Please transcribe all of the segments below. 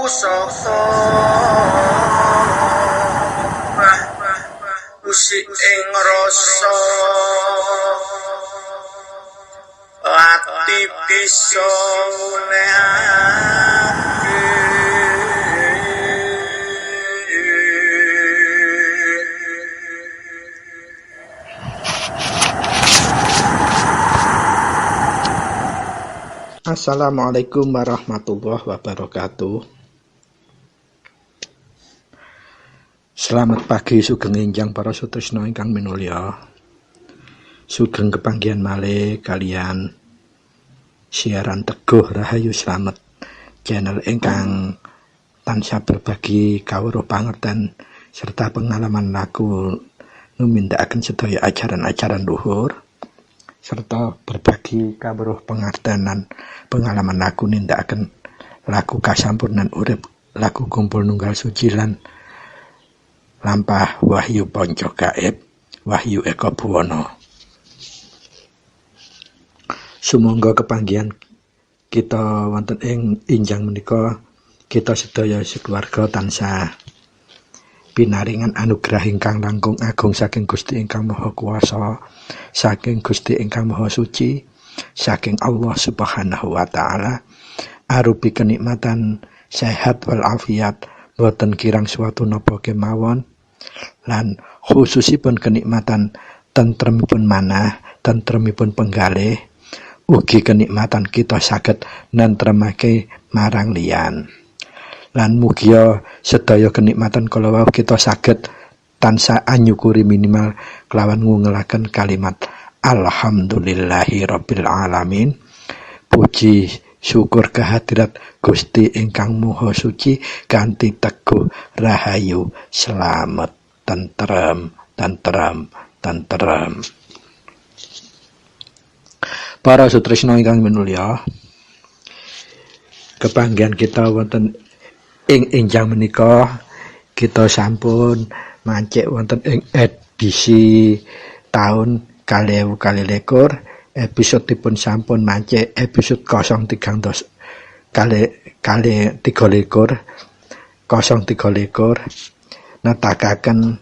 pusaka usik ing rasa ati bisa ngunehake Assalamualaikum warahmatullahi wabarakatuh. Selamat pagi sugeng enjang para sutresna ingkang minulya. Sugeng kepanggihan malih kalian siaran Teguh Rahayu Slamet, channel ingkang tansah berbagi kawruh pangerten serta pengalaman laku numindakaken sedaya ajaran-ajaran luhur serta berbagi kawruh pangertenan pengalaman laku nindakaken laku kasampurnan urip laku kumpul nunggal suci lan lampah wahyu panca gaib wahyu eka buwana. Sumangga kepanggihan kita wonten ing injang menika kita sedaya sekeluarga tansah pinaringan anugerah ingkang langkung agung saking Gusti ingkang Maha Kuwasa, saking Gusti ingkang Maha Suci, saking Allah Subhanahu wa taala arupi kenikmatan sehat wal afiat boten kirang suatu napa kemawon lan khususipun kenikmatan tentremipun manah, tentremipun penggalih, ugi kenikmatan kita saged nentremake marang liyan. Lan mugia sedaya kenikmatan kala wau kita saged tansah anyukuri minimal kelawan ngungelaken kalimat alhamdulillahi rabbil alamin. Puji syukur kehadirat Gusti ingkang Maha Suci kanthi teguh rahayu slamet tentrem. Para sutresna ingkang minulya, kepanggihan kita wonten ing enjang menika kita sampun mancik wonten ing edisi tahun 2022, episodipun sampun mancik episode 033 netakaken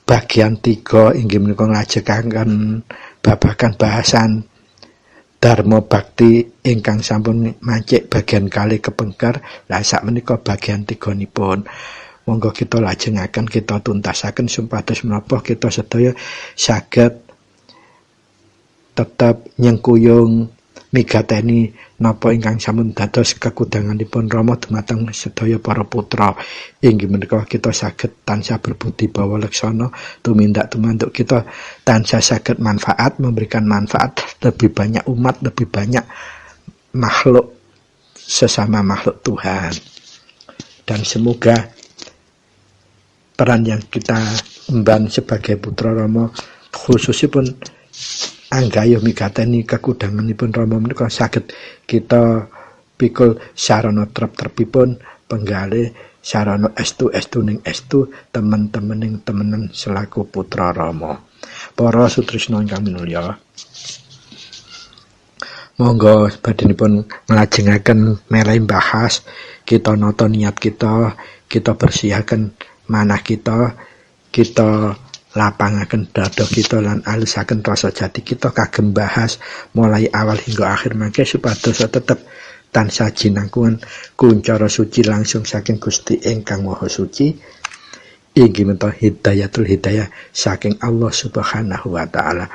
bagian 3 inggih menika nglajengaken babagan bahasan Dharma Bakti ingkang sampun mancik bagian kali kepengker. Lah sak menika bagian 3-nipun. Monggo kita lajengaken, kita tuntasaken supados menapa kita sedaya saged tetep nyengkuyung migateni napa ingkang sampun dados kekudanganipun Rama dumateng sedaya para putra. Inggih menika kita saged tansah berbudi bawa leksana tumindak tumanduk kita tansah saged manfaat, memberikan manfaat lebih banyak umat, lebih banyak makhluk sesama makhluk Tuhan. Dan semoga peran yang kita emban sebagai putra Rama khususipun anggayuh migateni kekudanganipun Rama menika saged kita pikul sarana trep-trepipun penggalih sarana estu-estuning estu temen-temening temenan selaku putra Rama. Para sutresna ingkang minulya, monggo badhenipun nglajengaken meleh bahas, kita nata niat kita bersihaken manah kita lapangaken dada kita lan alusaken rasa jati kita kagem bahas mulai awal hingga akhir mangke supados tetep tansah jinangkungan kuncara suci langsung saking Gusti ingkang Maha Suci. Inggih menika hidayatul hidayah saking Allah Subhanahu wa taala.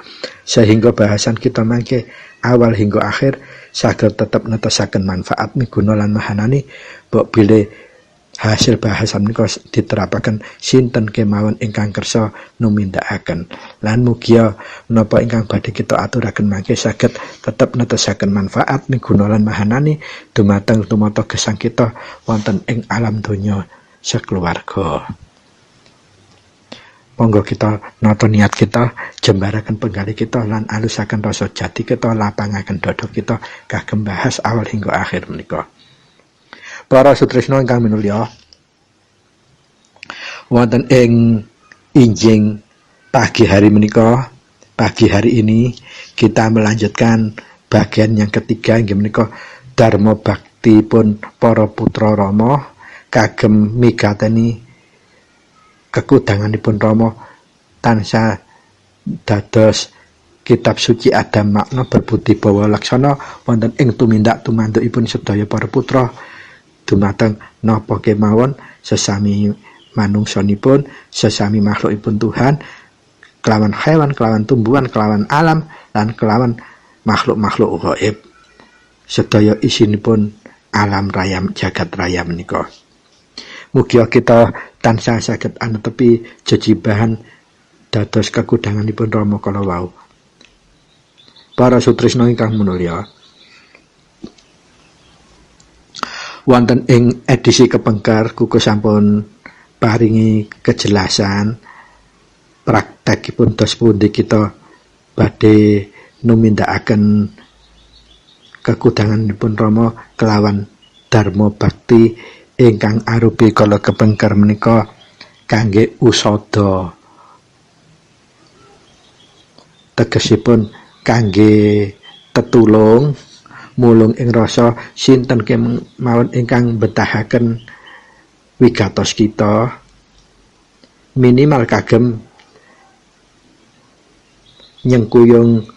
Sehingga bahasan kita mangke awal hingga akhir saged tetep netasaken manfaat miguna lan mahanani mbok bilih hasil bahasan menika diterapaken sinten kemawon ingkang kersa numindakaken. Lan mugia menapa ingkang badhe kita aturaken mangke saged tetep netesaken manfaat miguna lan mahanani dumateng tumata gesang kita wonten ing alam donya sekeluarga. Monggo kita nata niat kita, jembaraken penggalih kita lan alusaken rasa jati kita, lapangaken dada kita kagem bahas awal hingga akhir menika. Para sutresna ingkang minulya, wonten ing injing pagi hari menika, pagi hari ini kita melanjutkan bagian yang ketiga inggih menika Dharma Bakti pun para putra Rama kagem migateni kekudanganipun Rama tansah dados kitab suci ada makna berbudi bawa laksana wonten ing tumindak tumandukipun sedaya para putra dumateng napa kemawon sesami manungsanipun, sesami makhlukipun Tuhan, kelawan hewan, kelawan tumbuhan, kelawan alam, lan kelawan makhluk-makhluk gaib. Sedaya isinipun alam raya jagat raya menika. Mugi kita tansah saged anetepi jejibahan dados kekudanganipun Rama kala wau. Para sutresna ingkang minulya, wonten ing edisi kepengker kuku sampun paringi kejelasan praktekipun dos pundi kita badhe numindakaken kekudanganipun Rama kelawan dharma bakti ingkang arupi kala kepengker menika kangge usada, tegesipun kangge tetulung mulung ing rasa sinten kemawon ingkang betahaken wigatos kita minimal kagem nyengkuyung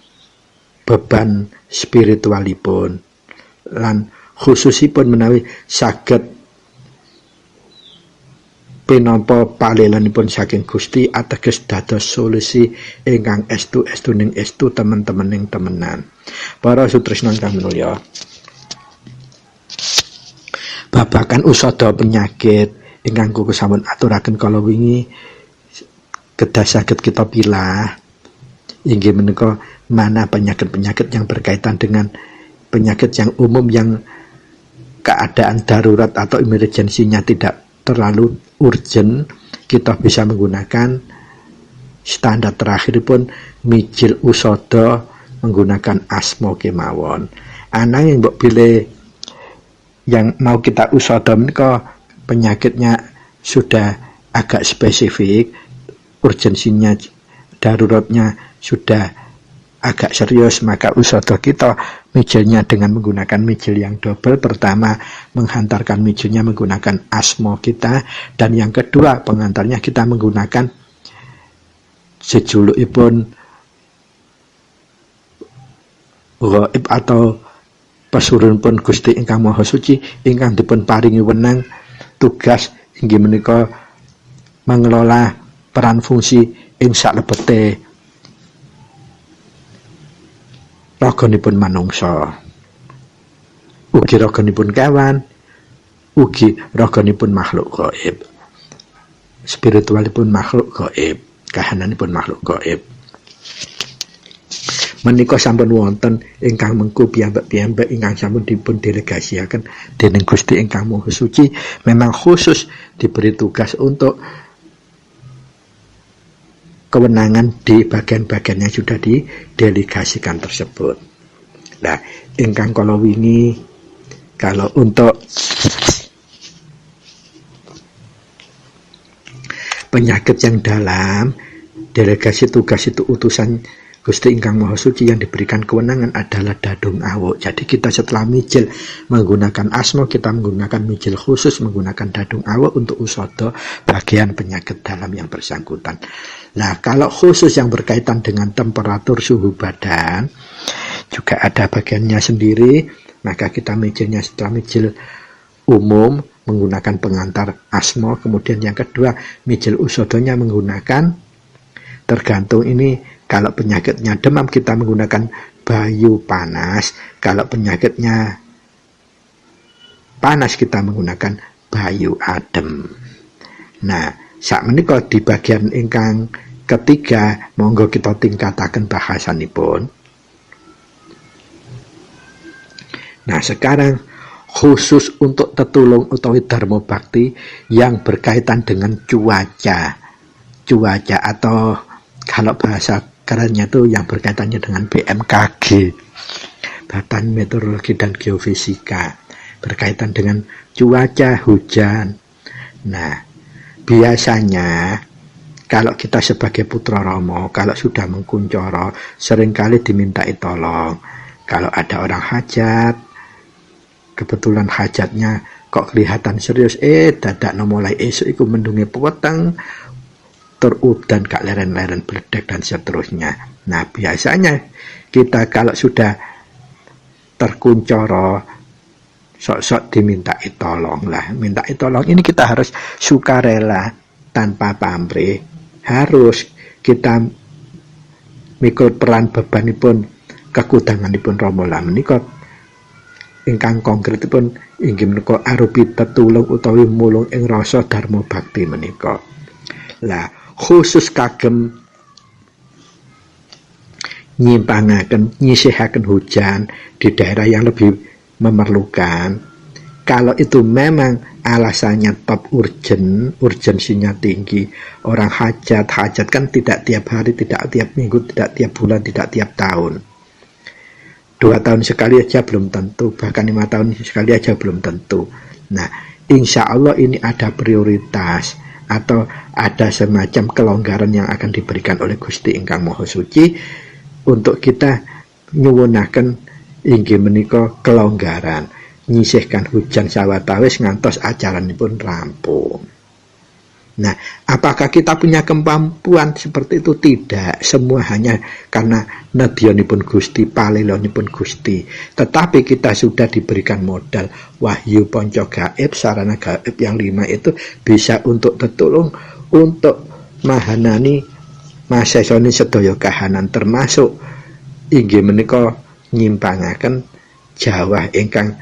beban spiritualipun lan khususipun menawi saged pinampa palelanipun saking Gusti ateges dados solusi ingkang estu-estuning estu temen-temening temenan. Para sutresna ingkang minulya, babagan usada penyakit ingkang kuku sampun aturaken kala wingi kedah saged kita pilah inggih menika mana penyakit-penyakit yang berkaitan dengan penyakit yang umum yang keadaan darurat atau emergensinya tidak terlalu urgent, kita bisa menggunakan standar terakhir pun mijil usada menggunakan asma kemawon. Ananging mbok pilih yang mau kita usada menika penyakitnya sudah agak spesifik, urgensinya daruratnya sudah agak serius, maka usada kita mijilnya dengan menggunakan mijil yang double. Pertama, menghantarkan mijilnya menggunakan asma kita, dan yang kedua, pengantarnya kita menggunakan sejulukipun gaib atau pesurunipun Gusti ingkang Maha Suci ingkang dipun paringi wenang tugas inggih menika mengelola peran fungsi ing salebete raganipun manungsa, ugi raganipun kewan, ugi raganipun makhluk gaib, spiritualipun makhluk gaib, kahananipun makhluk gaib. Menika sampun wonten ingkang mengku piyambak-piyambak ingkang sampun dipun delegasiaken dening Gusti ingkang Maha Suci, memang khusus diberi tugas untuk kewenangan di bagian-bagian yang sudah didelegasikan tersebut. Nah, ingkang kala wingi kalau untuk penyakit yang dalam, delegasi tugas itu utusan Gusti ingkang Maha Suci yang diberikan kewenangan adalah dadung awuk. Jadi kita setelah mijil menggunakan asma, kita menggunakan mijil khusus menggunakan dadung awuk untuk usada bagian penyakit dalam yang bersangkutan. Nah, kalau khusus yang berkaitan dengan temperatur suhu badan juga ada bagiannya sendiri, maka kita mijilnya setelah mijil umum menggunakan pengantar asma, kemudian yang kedua mijil usadanya menggunakan, tergantung ini, kalau penyakitnya demam kita menggunakan bayu panas, kalau penyakitnya panas kita menggunakan bayu adem. Nah, sak menika di bagian ingkang ketiga, monggo kita tingkataken bahasanipun. Nah, sekarang khusus untuk tetulung utawi dharma bakti yang berkaitan dengan cuaca atau kalau bahasa kerennya itu yang berkaitannya dengan BMKG, Badan Meteorologi dan Geofisika, berkaitan dengan cuaca hujan. Nah, biasanya kalau kita sebagai putra Rama, kalau sudah mengkuncoro, seringkali dimintai tolong. Kalau ada orang hajat, kebetulan hajatnya kok kelihatan serius, dadak mulai esuk iku mendunge peteng tur udan gak leren-leren bledek dan seterusnya. Nah biasanya kita kalau sudah terkuncoro sok-sok dimintai tolong lah. Mintai tolong ini kita harus sukarela tanpa pamrih. Harus kita mikul peran bebanipun kekudanganipun Rama menika ingkang konkretipun inggih menika arupi tetulung utawi mulung ing rasa dharma bakti menika. Lah khusus kagem nyimpangaken nyisihaken hujan di daerah yang lebih memerlukan. Kalau itu memang alasannya top urgensinya tinggi, orang hajat kan tidak tiap hari, tidak tiap minggu, tidak tiap bulan, tidak tiap tahun. 2 tahun sekali aja belum tentu, bahkan 5 tahun sekali aja belum tentu. Nah, insya Allah ini ada prioritas atau ada semacam kelonggaran yang akan diberikan oleh Gusti Ingkang Maha Suci untuk kita nyuwunaken inggih menika kelonggaran. Nyisihkan hujan sawetawis ngantos acaranipun rampung. Nah, apakah kita punya kemampuan seperti itu? Tidak. Semua hanya karena nadyanipun Gusti, palelonipun Gusti. Tetapi kita sudah diberikan modal wahyu panca gaib, sarana gaib yang 5 itu bisa untuk tetulung, untuk mahanani masesoni sedaya kahanan, termasuk inggih menika nyimpangaken jawah ingkang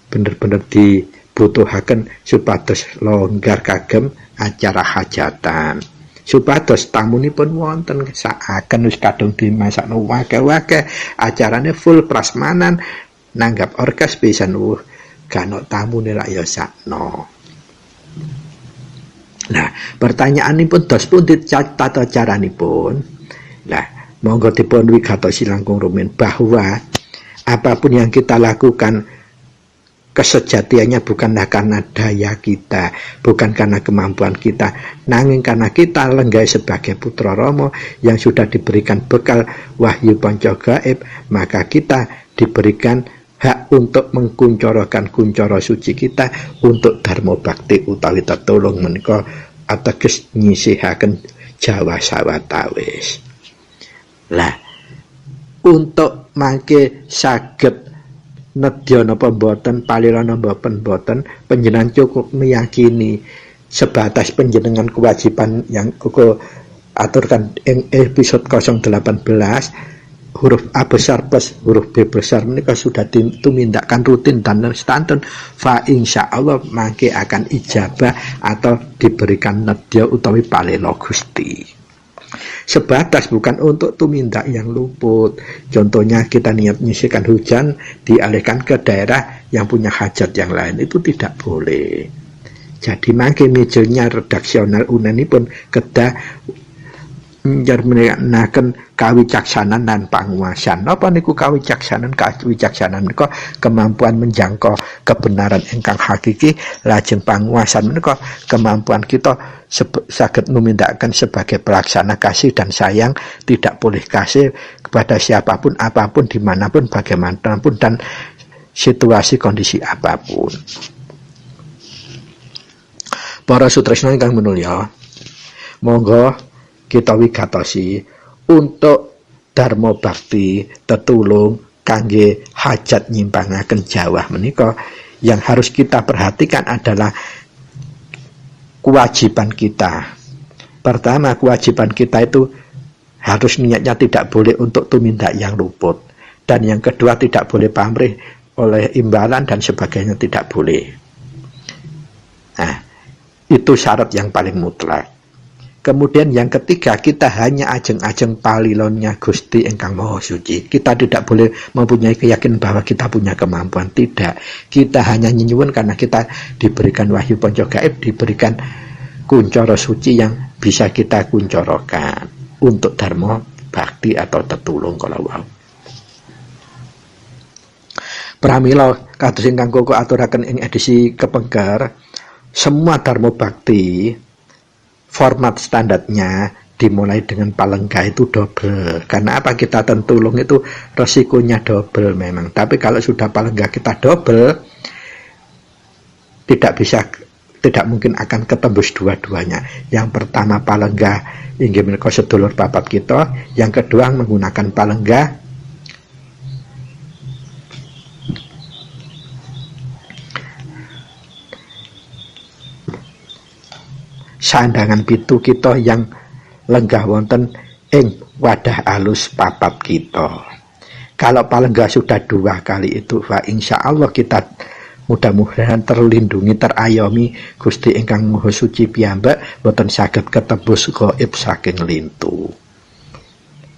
bener-bener dibutuhaken supados longgar kagem acara hajatan, supados tamunipun wonten saaken wis kadung dimasakno wake-wake, acarane full prasmanan, nanggap orkes pisan ganok tamune lak ya sakno. Nah, pertanyaanipun dos pundi tata caranipun? Nah, monggo dipun wigatosi langkung rumiyin bahwa apapun yang kita lakukan kesejatiannya bukanlah karena daya kita, bukan karena kemampuan kita, nanging karena kita lenggai sebagai putra Rama yang sudah diberikan bekal wahyu panca gaib, maka kita diberikan hak untuk mengkuncorokan kuncoro suci kita untuk dharma bakti utawi tetulung menika ateges nyisihaken jawa sawetawis. Lah untuk mangke saged nedya napa mboten, palilana mboten, panjenengan cukup meyakini sebatas panjenengan kewajiban yang kuku aturkan ing episode 018 huruf A besar plus huruf B besar menika sudah tumindakkan rutin dan stantun, fa insyaallah mangke akan ijabah atau diberikan nedya utawi palila Gusti. Sebatas bukan untuk tumindak yang luput. Contohnya kita niat nyisihkan hujan dialihkan ke daerah yang punya hajat yang lain, itu tidak boleh. Jadi mangke mejanya redaksional unenipun kedah njarmenaken kawicaksanan dan panguwasan. Napa niku kawicaksanan menika kemampuan menjangkau kebenaran ingkang hakiki, lajeng panguwasan menika kemampuan kita saged numindakaken sebagai pelaksana kasih dan sayang, tidak boleh kasih kepada siapapun, apapun, dimanapun, bagaimanapun, dan situasi kondisi apapun. Para sutresna ingkang minulya, monggo kita wigatosi untuk dharma bakti tetulung kangge hajat nyimpangaken jawah menika. Yang harus kita perhatikan adalah kewajiban kita. Pertama, kewajiban kita itu harus niatnya tidak boleh untuk tumindak yang luput, dan yang kedua tidak boleh pamrih oleh imbalan dan sebagainya, tidak boleh. Nah, itu syarat yang paling mutlak. Kemudian yang ketiga, kita hanya ajeng-ajeng palilonnya Gusti Ingkang Maha Suci. Kita tidak boleh mempunyai keyakinan bahwa kita punya kemampuan. Tidak. Kita hanya nyuwun karena kita diberikan wahyu panca gaib, diberikan kuncoro suci yang bisa kita kuncorokan untuk dharma bakti atau tetulung kala wau. Pramila kados ingkang koko aturaken ing edisi kepengker, semua dharma bakti format standarnya dimulai dengan palengga itu double. Karena apa? Kita tentulung itu resikonya double memang. Tapi kalau sudah palengga kita double, tidak mungkin akan ketembus dua-duanya. Yang pertama palenggah inggih menika sedulur papat kita, yang kedua menggunakan palenggah sandangan pitu kita yang lenggah wonten ing wadah alus papat kita. Kalau palenggah sudah 2 kali itu, insya Allah kita mudah-mudahan terlindungi, terayomi Gusti ingkang Maha Suci piyambak, boten saged ketebus gaib saking lintu.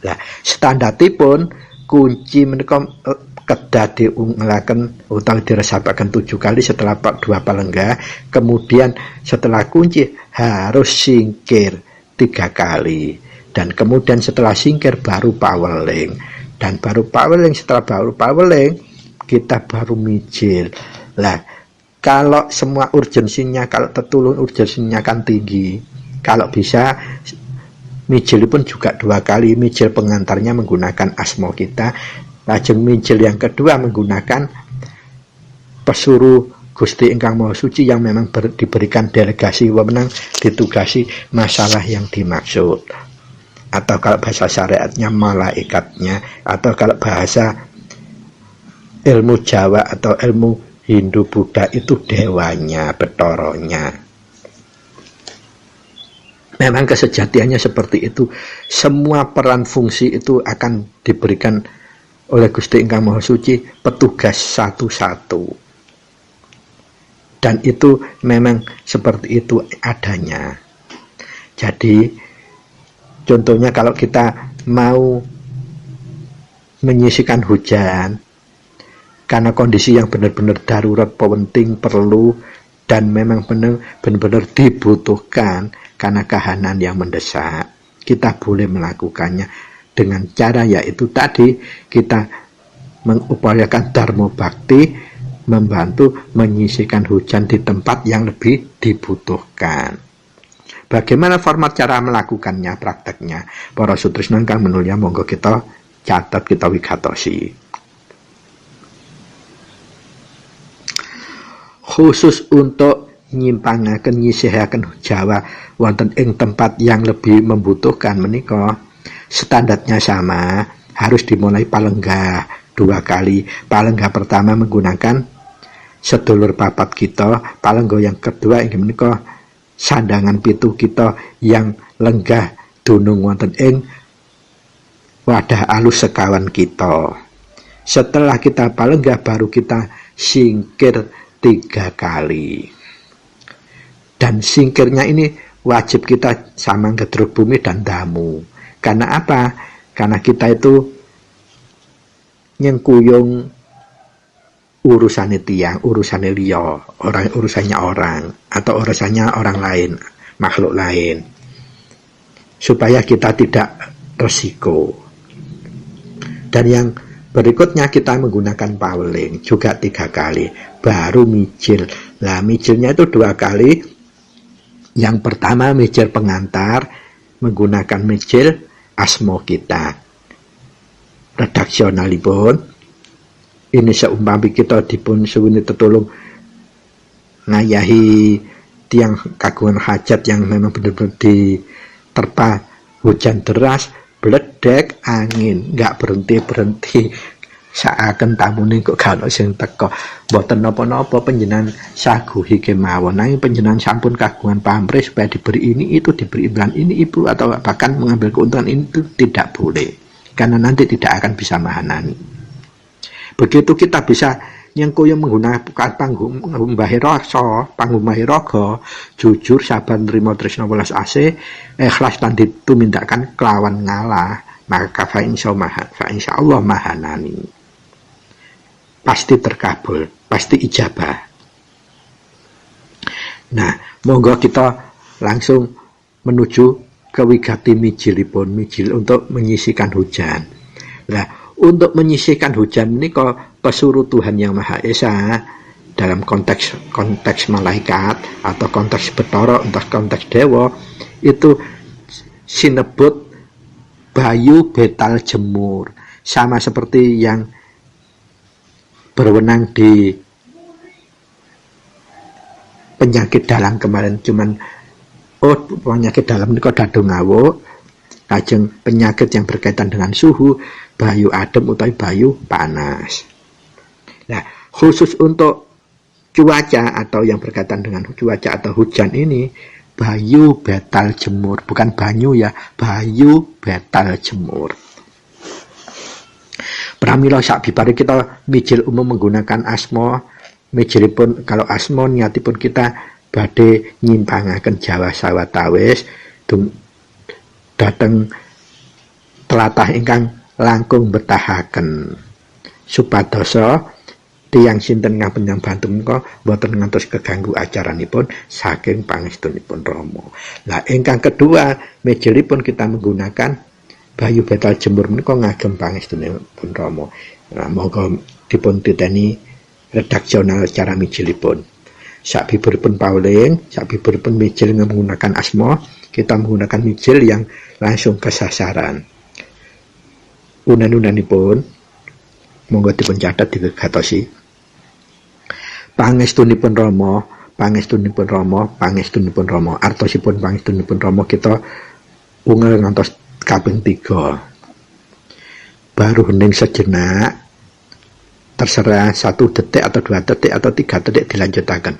Lah, standaripun kunci menika kedah diungelaken utawi diresapaken 7 kali setelah 2 palenggah, kemudian setelah kunci harus singkir 3 kali, dan kemudian setelah singkir baru paweling, dan baru paweling, setelah baru paweling kita baru mijil. Lah, kalau semua urgensinya, kalau tertulung urgensinya kan tinggi, kalau bisa mijil pun juga 2 kali, mijil pengantarnya menggunakan asma kita, lajeng mijil yang kedua menggunakan pesuruh Gusti ingkang Maha Suci yang memang diberikan delegasi wewenang, ditugasi masalah yang dimaksud, atau kalau bahasa syariatnya malaikatnya, atau kalau bahasa ilmu Jawa atau ilmu Hindu Buddha itu dewanya, betoronya. Memang kesejatiannya seperti itu. Semua peran fungsi itu akan diberikan oleh Gusti ingkang Maha Suci petugas satu-satu. Dan itu memang seperti itu adanya. Jadi contohnya kalau kita mau menyisikan hujan karena kondisi yang benar-benar darurat, penting, perlu, dan memang benar-benar dibutuhkan karena kahanan yang mendesak, kita boleh melakukannya dengan cara yaitu tadi kita mengupayakan dharma bakti, membantu menyisikan hujan di tempat yang lebih dibutuhkan. Bagaimana format cara melakukannya, prakteknya? Para sutresna kang menulya monggo kita catat, kita wigatosi. Khusus untuk nyimpangaken nyisihaken Jawa wonten ing tempat yang lebih membutuhkan menika standarnya sama, harus dimulai palenggah 2 kali. Palenggah pertama menggunakan sedulur papat kita, palenggah yang kedua inggih menika sandangan pitu kita yang lenggah dunung wonten ing wadah alus sekawan kita. Setelah kita palenggah baru kita singkir 3 kali, dan singkirnya ini wajib kita sama ngedruk bumi dan damu. Karena apa? Karena kita itu nyengkuyung urusannya tiang, urusannya liya, urusannya orang, atau urusannya orang lain, makhluk lain, supaya kita tidak resiko. Dan yang berikutnya kita menggunakan paweling juga 3 kali, baru mijil. Lah mijilnya itu 2 kali. Yang pertama mijil pengantar menggunakan mijil asma kita. Redaksionalipun ini seumpami kita dipun suwuni tetulung ngayahi tiang kagungan hajat yang memang benar-benar diterpa hujan deras, bledek angin, nggak berhenti saaken tamune kok gak ono sing teko, mboten napa-napa panjenengan saguhi kemawon, nanging panjenengan sampun kagungan pamrih supaya diberi ini itu, diberi imbalan ini ibu, atau bahkan mengambil keuntungan itu tidak boleh, karena nanti tidak akan bisa mahanani. Begitu kita bisa nyengkuyung menggunakan panggung mbahe rasa, panggung mbahe raga, jujur, sabar, nrimo, tresna, welas asih, ikhlas lan ditumindakkan kelawan ngalah, maka fa insyaallah mahanani. Pasti terkabul, pasti ijabah. Nah, monggo kita langsung menuju ke wigati mijilipun, mijil untuk menyisikan hujan. Nah, untuk menyisihkan hujan ini kok pesuruh Tuhan Yang Maha Esa dalam konteks malaikat atau konteks Bathara, entah konteks dewa, itu sinebut bayu betal jemur, sama seperti yang berwenang di penyakit dalam kemarin cuman penyakit dalam niku dadu ngawuk, lajeng penyakit yang berkaitan dengan suhu, bayu adem utawi bayu panas. Nah, khusus untuk cuaca atau yang berkaitan dengan cuaca atau hujan ini, bayu betal jemur, bukan banyu ya, bayu betal jemur. Pramila sakbibare kita mijil umum menggunakan asma, mijilipun kalau asma niatipun kita badhe nyimpangaken Jawa sawetawis dhateng tlatah ingkang langkung betahaken supadosa tiyang sinten ingkang penyambantu menika boten ngantos keganggu acaranipun saking pangestunipun Rama. Lah ingkang kedua, mijilipun kita menggunakan bayu betal jemur menika ngagem pangestunipun Rama. Nah, monggo dipun titeni redaksional cara mijilipun. Sakbiburipun pauling, sakbiburipun mijil menggunakan asma, kita menggunakan mijil yang langsung ke sasaran. Unan-unanipun monggo dipun catet digatosi. Pangestunipun Rama, pangestunipun Rama, pangestunipun Rama. Artosipun pangestunipun Rama kita ungel ngantos kaping 3. Baru hening sejenak, terserah 1 detik atau 2 detik atau 3 detik dilanjutaken.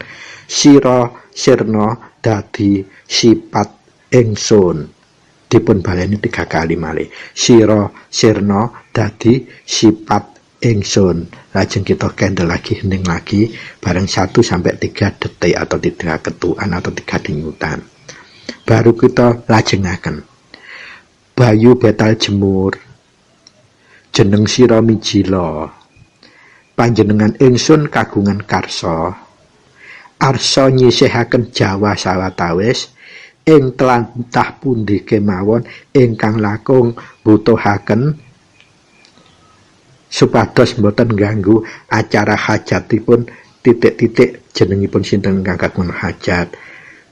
Sira sirna dadi sipat ingsun. Dipun baleni 3 kali malih. Sira sirna dadi sipat ingsun. Lajeng kita kendel lagi, hening lagi bareng 1 sampai 3 detik atau 3 ketukan atau 3 denyutan. Baru kita lajengaken. Bayu betal jemur, jeneng sira mijila. Panjenengan ingsun kagungan karsa. Arsa nyisihaken Jawa sawetawis ing tlatah pundi kemawon ingkang langkung butuhaken supados boten ganggu acara hajatipun titik-titik jenengipun sinten ingkang kagungan hajat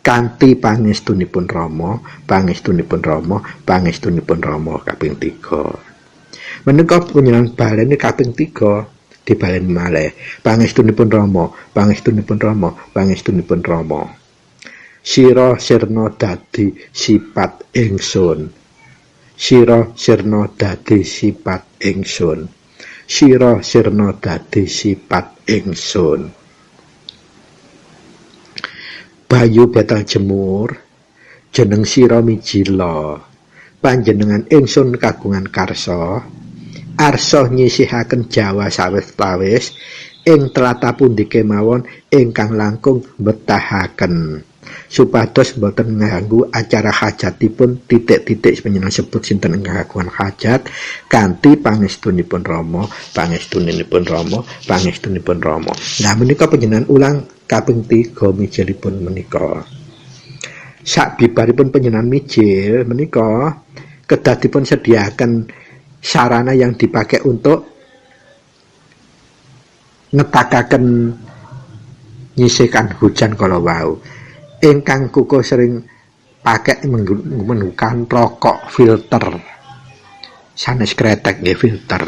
kanthi pangestunipun Rama, pangestunipun Rama, pangestunipun Rama kaping 3. Menika panjenengan baleni kaping 3 dibalen malih. Pangestunipun Rama, pangestunipun Rama, pangestunipun Rama. Sira sirna dadi sipat ingsun. Sira sirna dadi sipat ingsun. Sira sirna dadi sipat ingsun. Bayu betal jemur, jeneng sira mijila. Panjenengan ingsun kagungan karsa. Arsa nyisihaken Jawa sawetawis ing tlatah pundi kemawon ingkang langkung betahaken. Supados boten ngganggu acara hajatipun titik-titik panjenengan sebut sinten ingkang kagungan hajat kanthi pangestunipun Rama, pangestunipun Rama, pangestunipun Rama. Nah menika panjenengan ulang kaping 3 mijilipun menika. Sakbibaripun panjenengan mijil menika kedah dipun sediaken sarana yang dipakai untuk ngetakaken nyisihkan hujan kala wau. Ingkang kuku sering pakai menggunakan rokok filter. Sanes kretek nggih filter.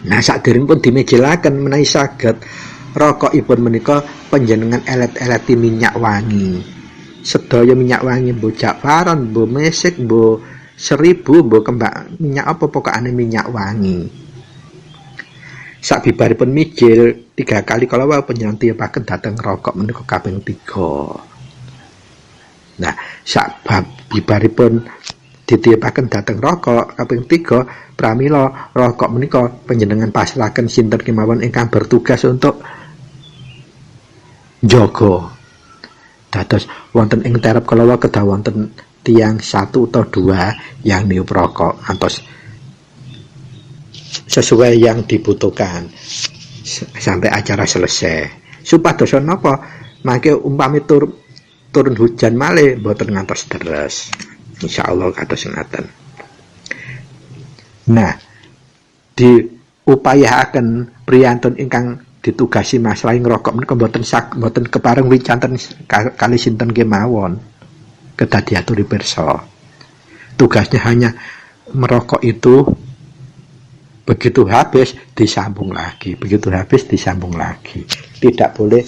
Nah saderengipun dimijilaken menawi saged rokokipun menika panjenengan elet-eleti minyak wangi. Sedaya minyak wangi mbo jakfaron, mbo mesik, mbo 1000, mbo kembang minyak apa pokokane minyak wangi. Sakbibaripun mijil 3 kali kala wau panjenengan tiyapaken dhateng rokok menika kaping 3. Nah, sakbibaripun ditiyapaken dhateng rokok kaping 3, pramila rokok menika panjenengan pasrahaken sinten kemawon ingkang bertugas untuk njaga. Dados wonten ing terep kala wau kedah wonten tiyang 1 atau 2 yang niup rokok antos sesuai yang dibutuhkan sampai acara selesai. Supados napa? Mangke umpami turun hujan malih mboten ngantos deres. Insyaallah kados ngaten. Nah, diupayahaken priyantun ingkang ditugasi masalah ngrokok menika mboten kepareng wicanten kali sinten kemawon. Kedah diaturi pirsa. Tugasnya hanya merokok itu Begitu habis disambung lagi, begitu habis disambung lagi. Tidak boleh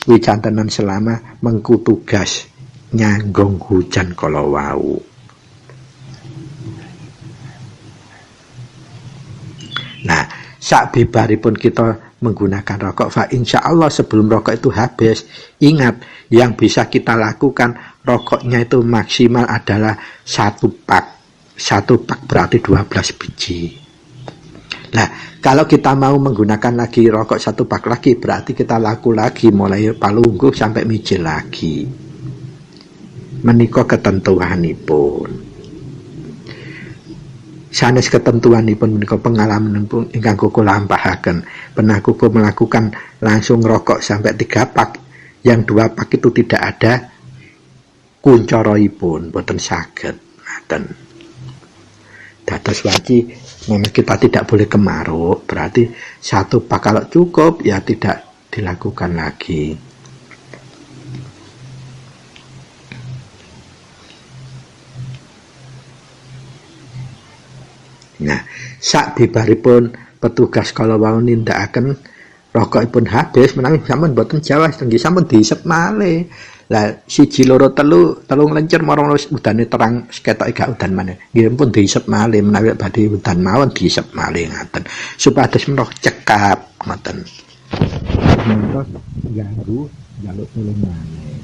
wicantenan selama mengku tugas nyanggung hujan kalau wau. Nah, sak bibaripun kita menggunakan rokok, fa insya Allah sebelum rokok itu habis, ingat yang bisa kita lakukan, rokoknya itu maksimal adalah 1 pak. 1 pak berarti 12 biji. Nah, kalau kita mau menggunakan lagi rokok 1 pak lagi, berarti kita laku lagi mulai palungguh sampai mijil lagi. Menika ketentuanipun. Sanes ketentuanipun menika pengalaman pun ingkang kula lampahaken. Pernah kula melakukan langsung rokok sampai 3 pak, yang 2 pak itu tidak ada kuncoroipun, boten saged. Ngaten. Dados waci memang kita tidak boleh kemaruk, berarti 1 pak kalau cukup ya tidak dilakukan lagi. Nah, sak bibaripun petugas kalau wau nindakaken rokokipun habis menawi sampun boten jawas nggih sampun diisep malih. Lah 1 2 3 telung lencer marang udane terang ketoke gak udan maneh. Nggih pun diisep malih menawi badhe udan mawon diisep malih ngaten. Supados menawa cekap ngoten. Mentos ganggu jaluk tulung maneh.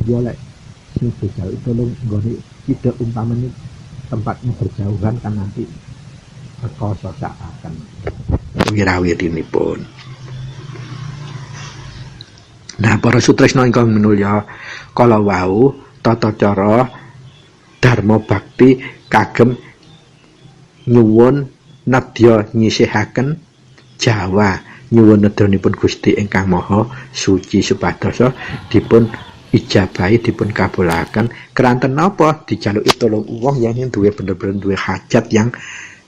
Yo lek sing jaluk tulung nggone tidak umpamane tempatnya berjauhan kan nanti rekoso akan wirawiripun. Nah, para sutresna ingkang minulya, kala wau tata cara dharma bakti kagem nyuwun nedya nyisihaken Jawa, nyuwun nedyanipun Gusti ingkang Maha Suci supados dipun ijabahi dipun kabulaken. Keranten napa dijaluki tulung wong yang duwe bener-bener duwe hajat yang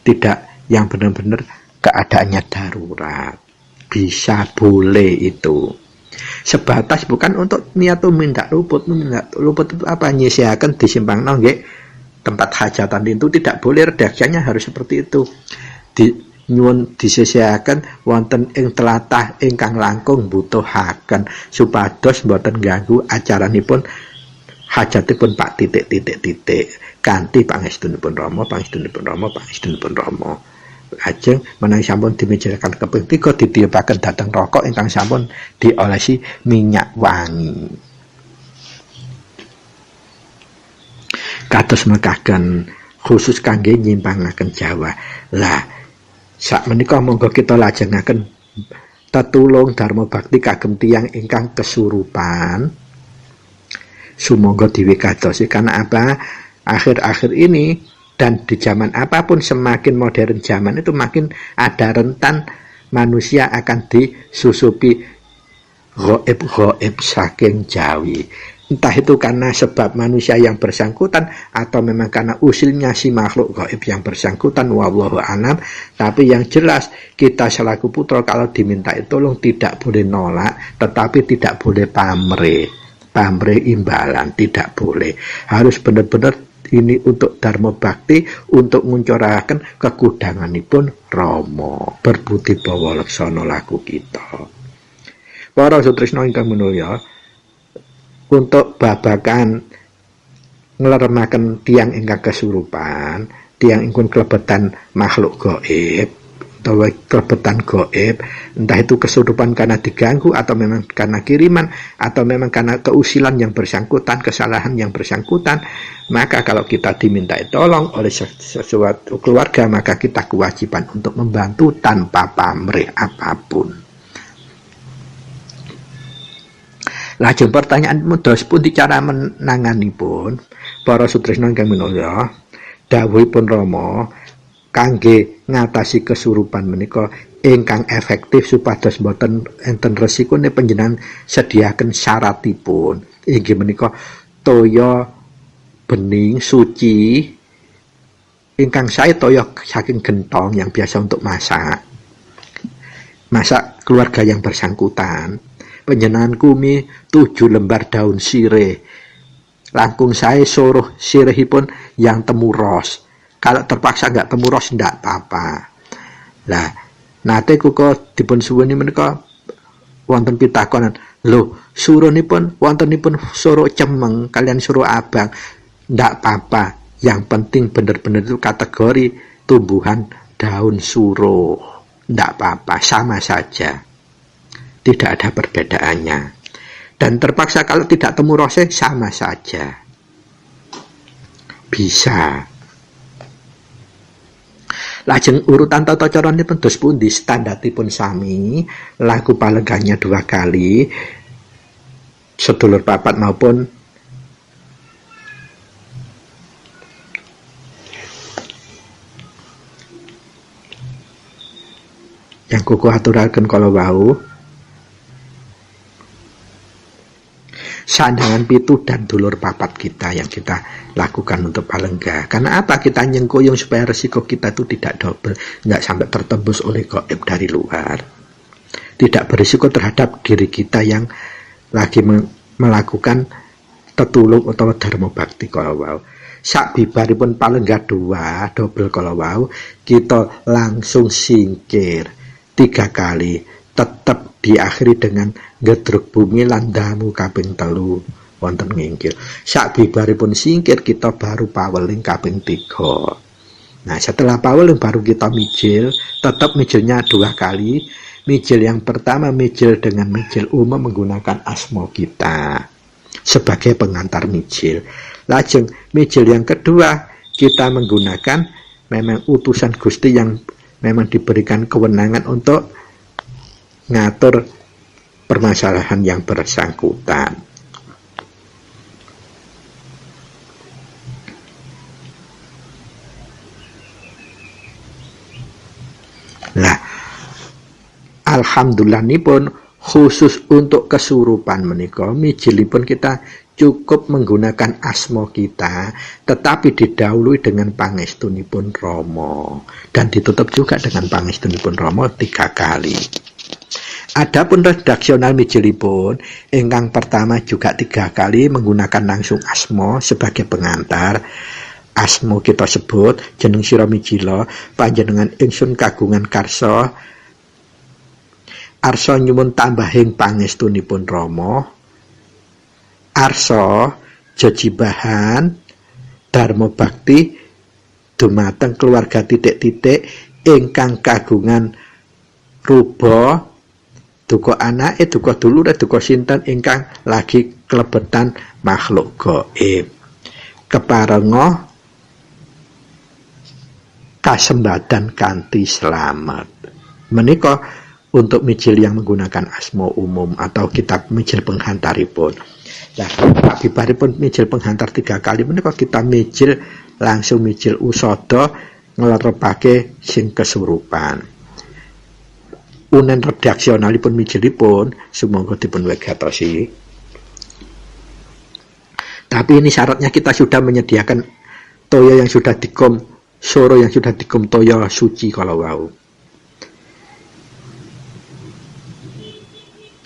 tidak, yang bener-bener keadaannya darurat. Bisa boleh itu. Sebatas bukan untuk niat minta luput. Minta luput itu apa? Nyisihaken disimpangno nggih tempat hajatan itu tidak boleh, redaksinya harus seperti itu. Nyuwun disisihaken wonten ing tlatah ingkang langkung butuhaken supados boten ganggu acaranipun hajatipun Pak titik kanthi pangestunipun Rama, pangestunipun Rama, pangestunipun Rama. Lajeng menawi sampun dimijilken kaping 3 ditiupaken dhateng rokok ingkang sampun diolesi minyak wangi. Kados mekaken khusus kangge nyimpangaken Jawa. Lah sak menika monggo kita lajengaken tetulung dharma bakti kagem tiyang ingkang kesurupan. Sumangga diwikadosi karena apa? Akhir-akhir ini dan di zaman apapun semakin modern zaman itu makin ada rentan manusia akan disusupi gaib saking Jawi. Entah itu karena sebab manusia yang bersangkutan atau memang karena usilnya si makhluk gaib yang bersangkutan, wallahu a'lam. Tapi yang jelas kita selaku putra kalau diminta tolong tidak boleh nolak, tetapi tidak boleh pamrih imbalan, tidak boleh. Harus benar-benar ini untuk dharma bakti, untuk nguncuraken kekudanganipun Rama, berbudi bawa laksana laku kita. Para sutresna ingkang minulya, untuk babakan ngleremaken tiang ingkang kesurupan, tiang ingkang klebetan makhluk gaib atau klebetan gaib, entah itu kesurupan karena diganggu atau memang karena kiriman atau memang karena keusilan yang bersangkutan, kesalahan yang bersangkutan, maka kalau kita diminta tolong oleh sesuatu keluarga, maka kita kewajiban untuk membantu tanpa pamrih apapun. Lajeng pertanyaan mudos pun cara menanganipun para sutresna ingkang minulya, dawuhipun Rama kangge ngatasi kesurupan menika ingkang efektif supados boten enten resikone panjenengan sediaken syaratipun. Inggih menika toya bening suci ingkang sae toya saking gentong yang biasa untuk masak keluarga yang bersangkutan. Panjenengan kumi 7 lembar daun sirih. Langkung saya sirihipun yang temuros. Kalau terpaksa enggak temuros enggak apa-apa. Lah nate kula dipun suwuni menika wonten pitakonan, lho surunipun wontenipun suro cemeng kalian suro abang, ndak apa-apa, yang penting benar-benar itu kategori tumbuhan daun suro, ndak apa-apa, sama saja, tidak ada perbedaannya. Dan terpaksa kalau tidak temu rose sama saja, bisa. Lajeng urutan tata caranipun dos pundi, standaripun sami, laku palenggahnya 2 kali, sedulur papat maupun yang kuku aturaken kala wau, sandangan pitu dan dulur papat kita yang kita lakukan untuk palenggah. Karena apa? Kita nyengkuyung supaya resiko kita itu tidak double, nggak sampai tertembus oleh gaib dari luar. Tidak berisiko terhadap diri kita yang lagi melakukan tetulung atau dharma bakti kala wau. Sak bibaripun palenggah 2 double kala wau, kita langsung singkir 3 kali, tetap diakhiri dengan gedruk bumi landamu kaping 3 wonten ngingkil. Sak bibaripun singkir kita baru paweling kaping 3. Nah setelah paweling baru kita mijil, tetap mijilnya 2 kali. Mijil yang pertama mijil dengan mijil umum menggunakan asma kita sebagai pengantar mijil. Lajeng mijil yang kedua kita menggunakan memang utusan Gusti yang memang diberikan kewenangan untuk ngatur permasalahan yang bersangkutan. Nah, alhamdulillah nipun khusus untuk kesurupan menika mijilipun kita cukup menggunakan asma kita, tetapi didahului dengan pangestunipun Rama dan ditutup juga dengan pangestunipun Rama 3 kali. Adapun redaksional mijilipun ingkang pertama juga 3 kali menggunakan langsung asma sebagai pengantar. Asma kita sebut jeneng sira mijila, panjenengan ingsun kagungan karsa arsa nyuwun tambahing pangestunipun Rama, arsa jejibahan dharma bakti dumateng keluarga titik-titik ingkang kagungan ruba duka anake, duka dulure, duka sinten ingkang lagi klebetan makhluk gaib. Keparenga kasembadan kanthi selamat. Menika untuk mijil yang menggunakan asma umum atau kitab mijil penghantaripun. Nah, akibatipun mijil penghantar 3 kali menika kita mijil langsung mijil usada nglerepake sing kesurupan. Unen redaksionalipun mijilipun sumangga dipun wegatosi. Tapi ini syaratnya kita sudah menyediakan toya yang sudah dikom, soro yang sudah dikom toya suci kalau wau.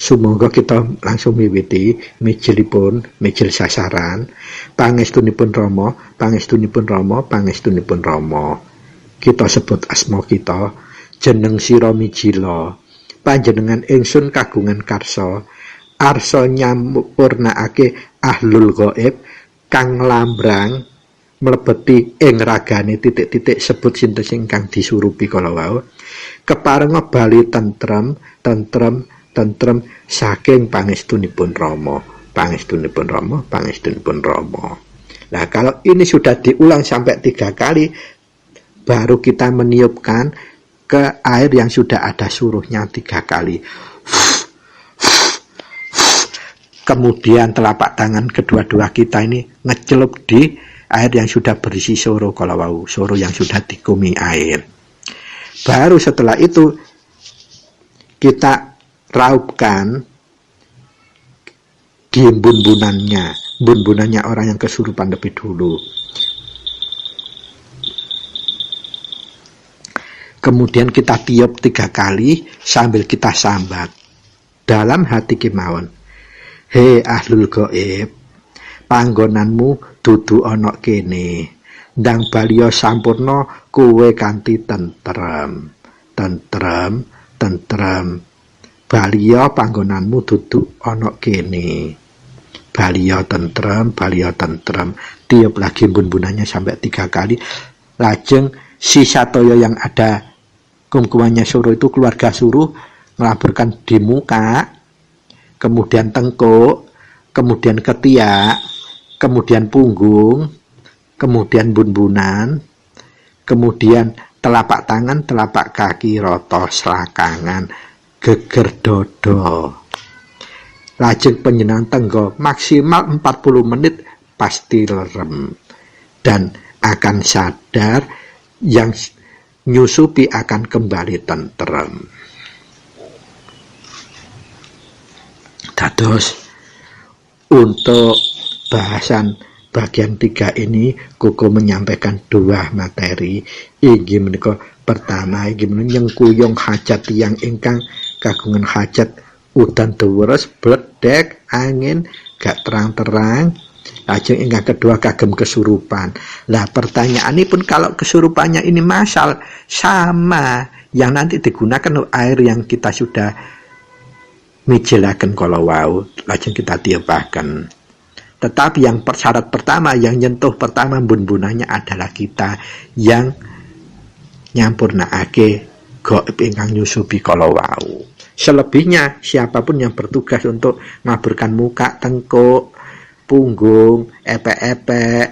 Sumangga kita langsung miwiti mijilipun, mijil sasaran, pangestunipun Rama, pangestunipun Rama, pangestunipun Rama. Kita sebut asma kita, jeneng sira mijila, panjenengan ingsun kagungan karsa, arsa nyampurnaake ahlul gaib kang lambrang mlebeti ing ragane titik-titik sebut sinten ingkang disurupi kala wau. Keparenga bali tentrem saking pangestunipun Rama, pangestunipun Rama, pangestunipun Rama. Nah, kalau ini sudah diulang sampai 3 kali, baru kita meniupkan ke air yang sudah ada suruhnya 3 kali. Kemudian telapak tangan kedua-dua kita ini ngecelup di air yang sudah berisi soro kalawau, soro yang sudah dikumi air. Baru setelah itu kita raupkan di bun-bunannya orang yang kesurupan lebih dulu. Kemudian kita tiup 3 kali sambil kita sambat dalam hati kemawon. He ahlul gaib, panggonanmu dudu ana kene. Ndang baliya sampurna kowe kanthi tentrem tentrem, tentrem. Baliya panggonanmu duduk ana kene. Baliya tentrem, baliya tentrem. Tiup lagi bun-bunannya sampai 3 kali. Lajeng si Satya yang ada kumkumannya suruh itu keluarga suruh melaburkan di muka, kemudian tengkuk, kemudian ketiak, kemudian punggung, kemudian bun-bunan, kemudian telapak tangan, telapak kaki, roto, selakangan, geger dodo. Lajeng penjenengan tenggo maksimal 40 menit pasti lerem dan akan sadar, yang nyusupi akan kembali tentrem. Dados untuk bahasan bagian 3 ini Koko menyampaikan 2 materi. Inggih menika pertama inggih nyengkuyung hajat tiyang ingkang kagungan hajat udan deres bledek angin gak terang-terang. Lajeng ingkang kedua kagem kesurupan. Lah pertanyaanipun kalau kesurupannya ini masal sama yang nanti digunakan air yang kita sudah mijelaken kala wau, lajeng kita tiupaken. Tetapi yang syarat pertama, yang nyentuh pertama bun-bunannya adalah kita yang nyampurnaake gaib ingkang nyusupi kala wau. Selebihnya siapapun yang bertugas untuk ngaburkan muka, tengkuk, punggung, epek-epek,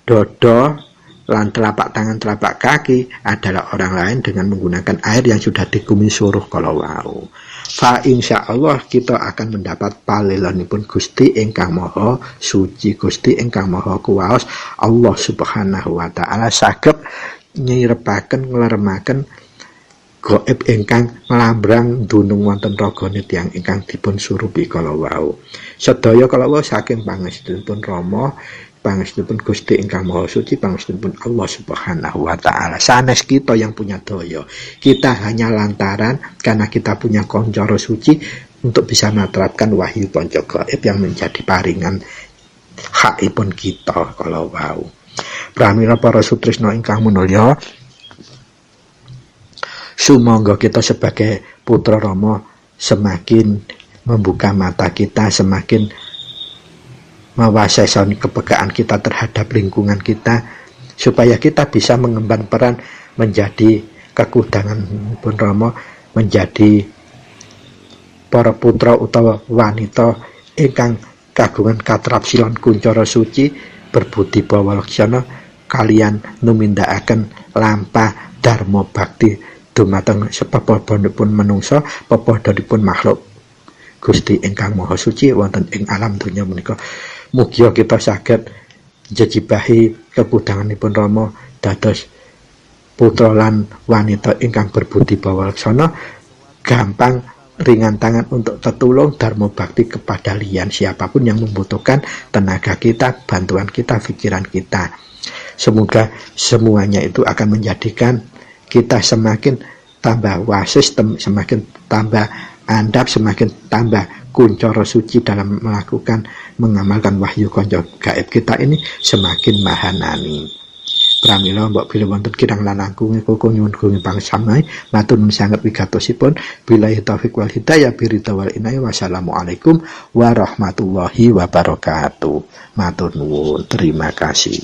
dodo, lan telapak tangan, telapak kaki adalah orang lain dengan menggunakan air yang sudah dikumis suruh kala wau. Fa insyaallah kita akan mendapat palelanipun Gusti ingkang Maha Suci, Gusti ingkang Maha Kuwaos. Allah Subhanahu wa taala saged nyirepaken ngleremaken gaib ingkang nglambrang dunung wonten ragane tiyang ingkang dipun surupi kala wau. Sedaya kala wau saking pangestunipun Rama, pangestunipun Gusti ingkang Maha Suci, pangestunipun Allah Subhanahu wa taala. Sanes kita yang punya daya, kita hanya lantaran karena kita punya koncara suci untuk bisa menerapkan wahyu panca gaib yang menjadi paringan hakipun kita kala wau. Pramila para sutresna ingkang minulya, sumangga kita sebagai putra Rama semakin membuka mata kita, semakin mewasai kepekaan kita terhadap lingkungan kita, supaya kita bisa mengemban peran menjadi kekudangan pun Rama, menjadi para putra utawa wanita ingkang kagungan katrapsilan kuncara suci, berbudi bawalaksana kalian numindakaken lampah dharma bakti dumateng sepapadhanipun manungsa, pepadhanipun makhluk Gusti ingkang Maha Suci wonten ing alam donya menika. Mugia kita saged njejibahi kekudanganipun Rama dados putra lan wanita ingkang berbudi bawalaksana, gampang ringan tangan untuk tertulung dharma bakti kepada lian siapapun yang membutuhkan tenaga kita, bantuan kita, pikiran kita. Semoga semuanya itu akan menjadikan kita semakin tambah wasis, semakin tambah andap, semakin tambah kuncara suci dalam melakukan mengamalkan wahyu konco gaib kita ini semakin mahanani. Pramila mbok bilih wonten kirang langkung Koko nyuwun gunung pangsamai matur nuwun sanget wigatosipun. Billahi taufik wal hidayah biridha wal inayah. Wassalamualaikum warahmatullahi wabarakatuh. Matur nuwun, terima kasih.